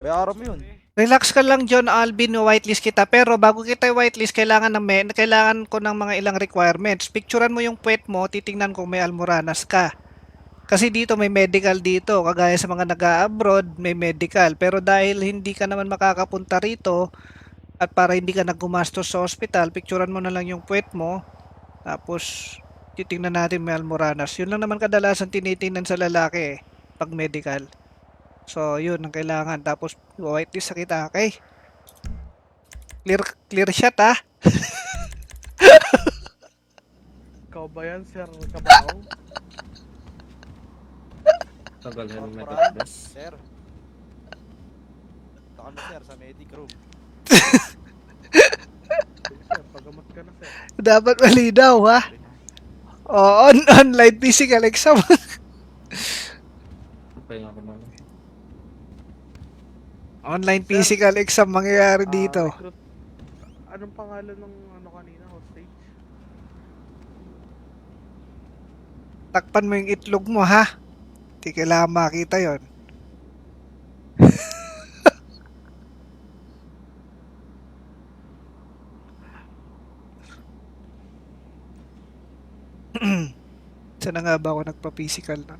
Bayaran mo yun. Relax ka lang, John Alvin, whitelist kita. Pero bago kita whitelist, kailangan ko ng mga ilang requirements. Picturean mo yung puwet mo, titingnan kung may almoranas ka. Kasi dito may medical dito, kagaya sa mga nag-a-abroad, may medical. Pero dahil hindi ka naman makakapunta rito, at para hindi ka naggumastos sa hospital, picturean mo na lang yung puwet mo, tapos titingnan natin may almoranas. Yun lang naman kadalasan tinitingnan sa lalaki pag medical. So, yun ang kailangan. Tapos, whitelist sa kita, okay? Clear, clear shot, ah. Ikaw ba yan, Sir Kabaw? Tagal helmet at Corporal, vest. sir. Ito kami, sir, sa medic room. Sige, Sir, pagamot ka na, Sir. Dapat malinaw, ha? O, online physical exam. Pahinga ko muna. Online Sir, physical exam mangyayari dito. Recruit. Anong pangalan ng ano kanina, hostage? Takpan mo yung itlog mo, ha? Di kailangan makita yon. Saan na nga ba ako nagpa-physical na?